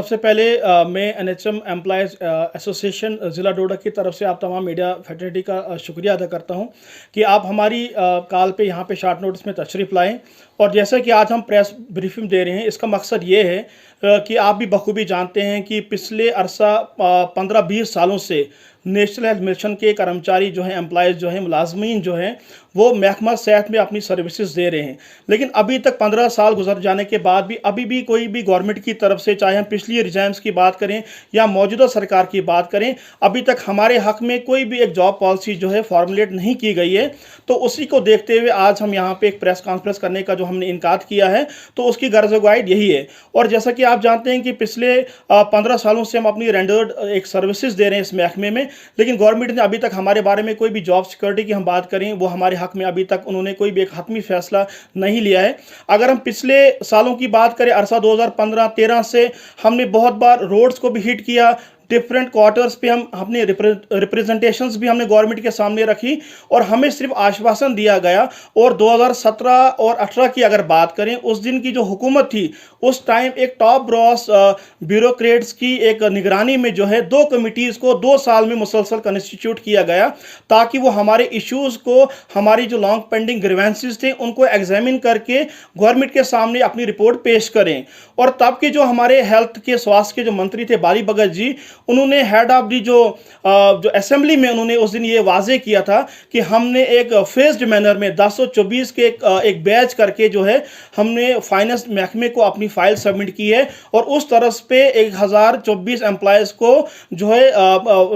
सबसे पहले मैं एनएचएम एम्प्लॉयज़ एसोसिएशन ज़िला डोडा की तरफ से आप तमाम मीडिया फैटर्निटी का शुक्रिया अदा करता हूं कि आप हमारी कॉल पे यहाँ पे शॉर्ट नोटिस में तशरीफ़ लाएं। और जैसा कि आज हम प्रेस ब्रीफिंग दे रहे हैं, इसका मकसद ये है कि आप भी बखूबी जानते हैं कि पिछले अरसा 15-20 सालों से नेशनल हेल्थ मिशन के कर्मचारी जो हैं, एम्प्लॉयज़ जो हैं, मुलाजमीन जो हैं, वो महकमा सेहत में अपनी सर्विसेज दे रहे हैं। लेकिन अभी तक 15 साल गुजर जाने के बाद भी अभी भी कोई भी गवर्नमेंट की तरफ से, चाहे हम पिछली रिजाइम्स की बात करें या मौजूदा सरकार की बात करें, अभी तक हमारे हक में कोई भी एक जॉब पॉलिसी जो है फॉर्मुलेट नहीं की गई है। तो उसी को देखते हुए आज हम यहाँ पे एक प्रेस कॉन्फ्रेंस करने का जो हमने इनकार किया है, तो उसकी गर्ज गाइड यही है। और जैसा कि आप जानते हैं कि पिछले 15 सालों से हम अपनी रेंडर्ड एक सर्विसेज दे रहे हैं इस महकमे में, लेकिन गवर्नमेंट ने अभी तक हमारे बारे में कोई भी जॉब सिक्योरिटी की हम बात करें, वो हमारे हक में अभी तक उन्होंने कोई भी एक हतमी फैसला नहीं लिया है। अगर हम पिछले सालों की बात करें, अरसा 2015-13 से हमने बहुत बार रोड्स को भी हिट किया, डिफरेंट क्वार्टर्स पे हम अपने रिप्रेजेंटेशंस भी हमने गवर्नमेंट के सामने रखी और हमें सिर्फ आश्वासन दिया गया। और 2017 और 18 की अगर बात करें, उस दिन की जो हुकूमत थी, उस टाइम एक टॉप ब्रॉस ब्यूरोक्रेट्स की एक निगरानी में जो है 2 कमिटीज़ को 2 साल में मुसलसल कंस्टिट्यूट किया गया, ताकि वो हमारे इश्यूज़ को, हमारी जो लॉन्ग पेंडिंग ग्रीवेंसेस थे, उनको एग्जामिन करके गवर्नमेंट के सामने अपनी रिपोर्ट पेश करें। और तब के जो हमारे हेल्थ के, स्वास्थ्य के जो मंत्री थे बाली भगत जी, उन्होंने हेड ऑफ दी जो असेंबली में उन्होंने उस दिन ये वाजे किया था कि हमने एक फेज्ड मैनर में 1024 के एक बैच करके जो है हमने फाइनेंस महकमे को अपनी फाइल सबमिट की है और उस तरफ पे 1024 एम्प्लॉयज़ को जो है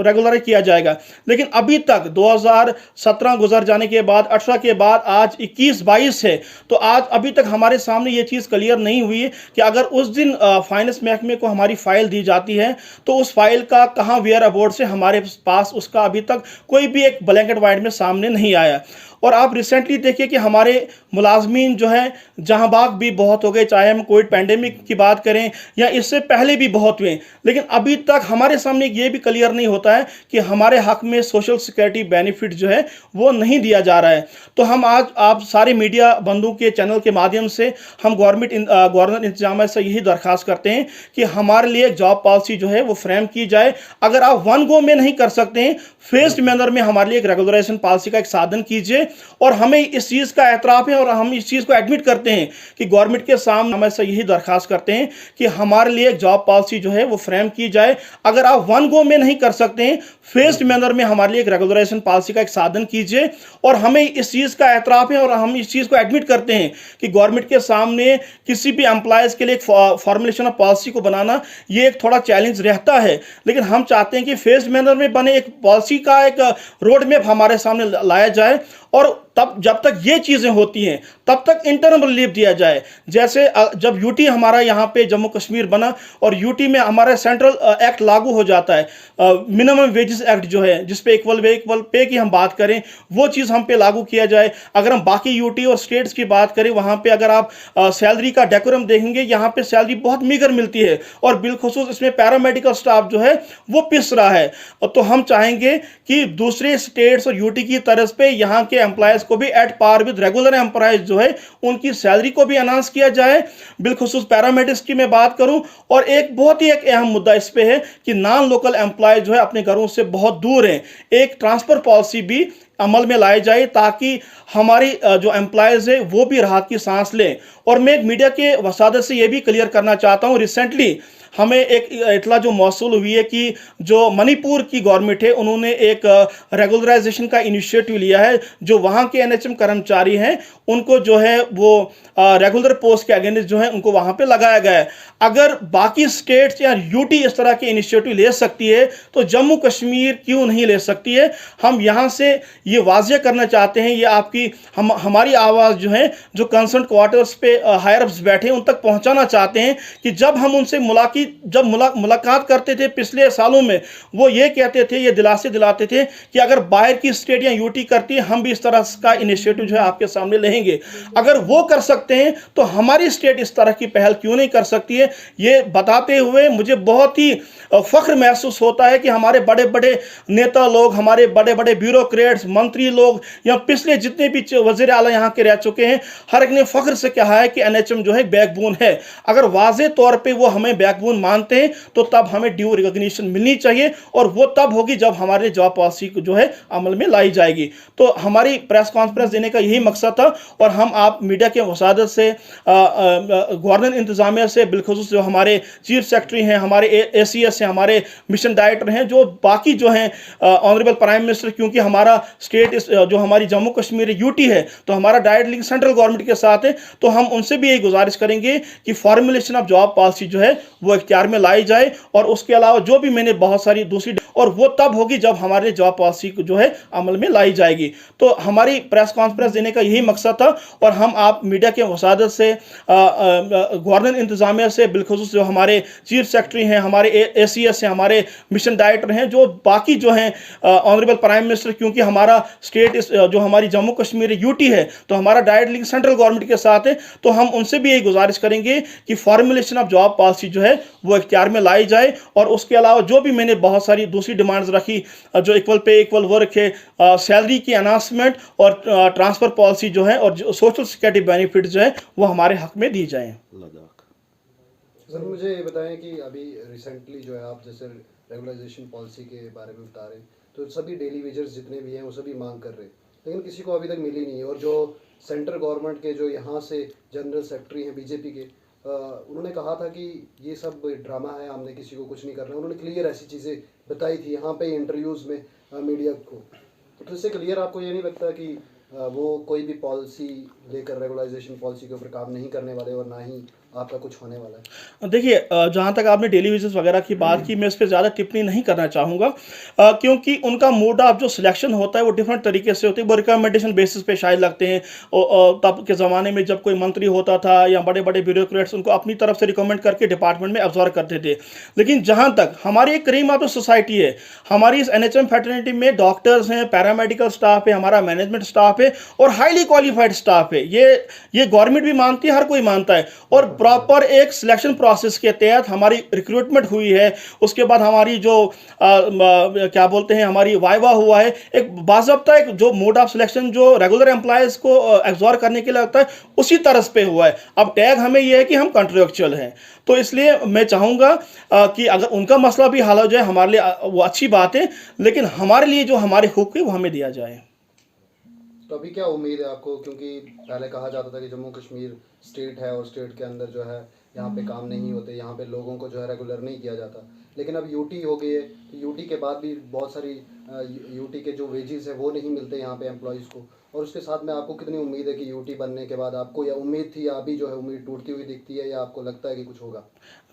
रेगुलर किया जाएगा। लेकिन अभी तक 2017 गुजर जाने के बाद, 18 के बाद आज 21-22 है, तो आज अभी तक हमारे सामने ये चीज़ क्लियर नहीं हुई कि अगर उस दिन फाइनेंस महकमे को हमारी फाइल दी जाती है तो उस फाइल का कहां वेयर अबाउट से हमारे पास उसका अभी तक कोई भी एक ब्लैंक एंड व्हाइट में सामने नहीं आया। और आप रिसेंटली देखिए कि हमारे मुलाजमीन जो है जहां बाग भी बहुत हो गए, चाहे हम कोविड पैंडेमिक की बात करें या इससे पहले भी बहुत हुए, लेकिन अभी तक हमारे सामने ये भी क्लियर नहीं होता है कि हमारे हक में सोशल सिक्योरिटी बेनिफिट जो है वो नहीं दिया जा रहा है। तो हम आज आप सारे मीडिया बंधु के चैनल के माध्यम से हम गवर्नर इंतजाम से यही दरख्वास्त करते हैं कि हमारे लिए जॉब पॉलिसी जो है वो फ्रेम की जाए। अगर आप वन गो में नहीं कर सकते हैं, फेज्ड मैनर में हमारे लिए एक रेगुलराइजेशन पॉलिसी का एक साधन कीजिए। और हमें इस चीज़ का एतराफ़ है और हम इस चीज़ को एडमिट करते हैं कि गवर्नमेंट के सामने हम ऐसा यही दरख्वास्त करते हैं कि हमारे लिए एक जॉब पॉलिसी जो है वो फ्रेम की जाए। अगर आप वन गो में नहीं कर सकते हैं, फेज्ड मैनर में हमारे लिए एक रेगुलराइजेशन पॉलिसी का एक साधन कीजिए। और हमें इस चीज़ का एतराफ़ है और हम इस चीज़ को एडमिट करते हैं कि गवर्नमेंट के सामने किसी भी एम्प्लॉयज़ के लिए एक फॉर्मुलेशन ऑफ पॉलिसी को बनाना ये एक थोड़ा चैलेंज रहता है। लेकिन हम चाहते हैं कि फेज्ड मैनर में बने एक पॉलिसी का एक रोड मैप हमारे सामने लाया जाए और तब जब तक ये चीज़ें होती हैं तब तक इंटरम रिलीफ दिया जाए। जैसे जब यूटी हमारा यहाँ पे जम्मू कश्मीर बना और यूटी में हमारा सेंट्रल एक्ट लागू हो जाता है, मिनिमम वेजेस एक्ट जो है, जिस पे इक्वल पे की हम बात करें, वो चीज़ हम पे लागू किया जाए। अगर हम बाकी यूटी और स्टेट्स की बात करें, वहाँ पे अगर आप सैलरी का डेकोरम देखेंगे, यहाँ पे सैलरी बहुत मीगर मिलती है और बिलखुसूस इसमें पैरामेडिकल स्टाफ जो है वो पिस रहा है। तो हम चाहेंगे कि दूसरे स्टेट्स और यूटी की तरफ पे यहाँ के एम्प्लॉयज़ को भी at par with regular employees जो है उनकी सैलरी को भी अनाउंस किया जाए। बिलखुसूस पैरामेडिक्स की मैं बात करूं, और एक बहुत ही एक अहम मुद्दा इस पे है कि नॉन लोकल एम्प्लॉयज जो है अपने घरों से बहुत दूर हैं, एक ट्रांसफर पॉलिसी भी अमल में लाई जाए ताकि हमारी जो एम्प्लॉयज है वो भी राहत की सांस लें। और मैं एक मीडिया के वसादत से ये भी क्लियर करना चाहता हूं, रिसेंटली हमें एक इतला जो मौसूल हुई है कि जो मणिपुर की गवर्नमेंट है उन्होंने एक रेगुलराइजेशन का इनिशिएटिव लिया है। जो वहाँ के एनएचएम कर्मचारी हैं उनको जो है वो रेगुलर पोस्ट के अगेंस्ट जो है उनको वहाँ पे लगाया गया है। अगर बाकी स्टेट्स या यूटी इस तरह के इनिशिएटिव ले सकती है तो जम्मू कश्मीर क्यों नहीं ले सकती है। हम यहाँ से ये वाज़ेह करना चाहते हैं, ये आपकी हमारी आवाज़ जो है जो कंसर्न क्वार्टर्स पे हायर अप्स बैठे उन तक पहुँचाना चाहते हैं कि जब हम उनसे मुलाकात करते थे पिछले सालों में, वो ये कहते थे, ये दिलासे दिलाते थे कि अगर बाहर की स्टेट या यूटी करती है हम भी इस तरह का इनिशिएटिव जो है आपके सामने लेंगे। अगर वो कर सकते हैं तो हमारी स्टेट इस तरह की पहल क्यों नहीं कर सकती है। ये बताते हुए मुझे बहुत ही फख्र महसूस होता है कि हमारे बड़े बड़े नेता लोग, हमारे बड़े बड़े ब्यूरोक्रेट्स, मंत्री लोग या पिछले जितने भी वज़ीर आला यहाँ के रह चुके हैं, हर एक ने फख्र से कहा है कि एनएचएम जो है बैकबोन है। अगर वाज़े तौर पर वो हमें बैकबोन कानून मानते हैं तो तब हमें ड्यू रिकॉग्निशन मिलनी चाहिए, और वो तब होगी जब हमारे जॉब पॉलिसी जो है अमल में लाई जाएगी। तो हमारी प्रेस कॉन्फ्रेंस देने का यही मकसद था, और हम आप मीडिया के वसादत से, गवर्नर इंतजामिया से, बिलखुसूस जो हमारे चीफ सेक्रेटरी हैं, हमारे ACS हैं, हमारे मिशन डायरेक्टर हैं, जो बाकी जो हैं ऑनरेबल प्राइम मिनिस्टर, क्योंकि हमारा स्टेट जो हमारी जम्मू कश्मीर UT है, तो हमारा डायरेक्ट लिंक सेंट्रल गवर्नमेंट के साथ है, तो हम उनसे भी यही गुजारिश करेंगे कि फॉर्मुलेशन ऑफ जॉब पॉलिसी जो है वो इख्तियार में लाई जाए, और उसके अलावा जो भी मैंने बहुत सारी दूसरी, और वो तब होगी जब हमारे जॉब पॉलिसी जो है अमल में लाई जाएगी। तो हमारी प्रेस कॉन्फ्रेंस देने का यही मकसद था, और हम आप मीडिया के वसादत से, गवर्नर इंतजामिया से, बिलखुसूस जो हमारे चीफ सेक्रेटरी हैं, हमारे ACS हैं, हमारे मिशन डायरेक्टर हैं, जो बाकी जो हैं ऑनरेबल प्राइम मिनिस्टर, क्योंकि हमारा स्टेट जो हमारी जम्मू कश्मीर UT है, तो हमारा डायरेक्ट लिंक सेंट्रल गवर्नमेंट के साथ है, तो हम उनसे भी यही गुजारिश करेंगे कि फॉर्मुलेशन ऑफ जॉब पॉलिसी जो है वो इख्तियार में लाई जाए, और उसके अलावा जो भी मैंने बहुत सारी दूसरी डिमांड्स रखी, जो इक्वल पे इक्वल वर्क है, सैलरी की अनाउंसमेंट, और ट्रांसफर पॉलिसी जो है, और जो सोशल सिक्योरिटी बेनिफिट जो है वो हमारे हक में दी जाए। सर मुझे ये बताएं कि अभी रिसेंटली जो है आप जैसे रेगुलराइजेशन पॉलिसी के बारे में बता रहे हैं, तो सभी डेली वेजर्स जितने भी हैं वो सभी मांग कर रहे हैं, लेकिन किसी को अभी तक मिली नहीं है। और जो सेंट्रल गवर्नमेंट के जो यहाँ से जनरल सेक्रेटरी हैं BJP के, उन्होंने कहा था कि ये सब ड्रामा है, हमने किसी को कुछ नहीं करना। उन्होंने क्लियर ऐसी चीज़ें बताई थी यहाँ पे इंटरव्यूज़ में मीडिया को। तो इससे क्लियर आपको ये नहीं लगता कि वो कोई भी पॉलिसी लेकर रेगुलराइजेशन पॉलिसी के ऊपर काम नहीं करने वाले, और ना ही आपका कुछ होने वाला है? देखिए, जहाँ तक आपने डेली वेजेस वगैरह की बात की, मैं इस पर ज़्यादा टिप्पणी नहीं करना चाहूँगा, क्योंकि उनका मोड ऑफ जो सिलेक्शन होता है वो डिफरेंट तरीके से होती है, वो रिकमेंडेशन बेसिस पे शायद लगते हैं। तब के ज़माने में जब कोई मंत्री होता था या बड़े बड़े ब्यूरोक्रेट्स उनको अपनी तरफ से रिकमेंड करके डिपार्टमेंट में अब्जॉर्व करते थे। लेकिन जहाँ तक हमारी एक क्रीम ऑफ द सोसाइटी है, हमारी इस NHM फैटर्निटी में डॉक्टर्स हैं, पैरामेडिकल स्टाफ है, हमारा मैनेजमेंट स्टाफ है, और हाईली क्वालिफाइड स्टाफ है। ये गवर्नमेंट भी मानती है, हर कोई मानता है, और प्रॉपर एक सिलेक्शन प्रोसेस के तहत हमारी रिक्रूटमेंट हुई है। उसके बाद हमारी जो क्या बोलते हैं, हमारी वाइवा हुआ है, एक बाज़ाब्ता एक जो मोड ऑफ सिलेक्शन जो रेगुलर एम्प्लॉयज़ को एब्जॉर्ब करने के लिए लगता है, उसी तरह पे हुआ है। अब टैग हमें यह है कि हम कॉन्ट्रेक्चुअल हैं, तो इसलिए मैं चाहूँगा कि अगर उनका मसला भी हल हो जाए हमारे लिए वो अच्छी बात है, लेकिन हमारे लिए जो हमारे हुक्म है वो हमें दिया जाए। तो अभी क्या उम्मीद है आपको, क्योंकि पहले कहा जाता था कि जम्मू कश्मीर स्टेट है और स्टेट के अंदर जो है यहाँ पे काम नहीं होते, यहाँ पे लोगों को जो है रेगुलर नहीं किया जाता, लेकिन अब UT हो गई है, तो UT के बाद भी बहुत सारी UT के जो वेजेस है वो नहीं मिलते यहाँ पे एम्प्लॉयज़ को। और उसके साथ में आपको कितनी उम्मीद है कि UT बनने के बाद आपको, या उम्मीद थी, या अभी जो है उम्मीद टूटती हुई दिखती है, या आपको लगता है कि कुछ होगा?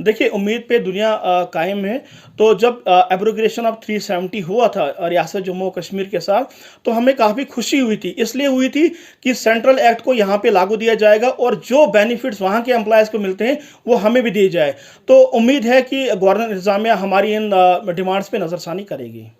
देखिए, उम्मीद पे दुनिया कायम है। तो जब एब्रोगेशन ऑफ 370 हुआ था रियासत जम्मू कश्मीर के साथ, तो हमें काफ़ी खुशी हुई थी। इसलिए हुई थी कि सेंट्रल एक्ट को यहाँ पे लागू दिया जाएगा, और जो बेनिफिट्स वहाँ के एम्प्लॉयज़ को मिलते हैं वो हमें भी दिए जाए। तो उम्मीद है कि गवर्नर इंतजामिया हमारी इन डिमांड्स पे नज़रसानी करेगी।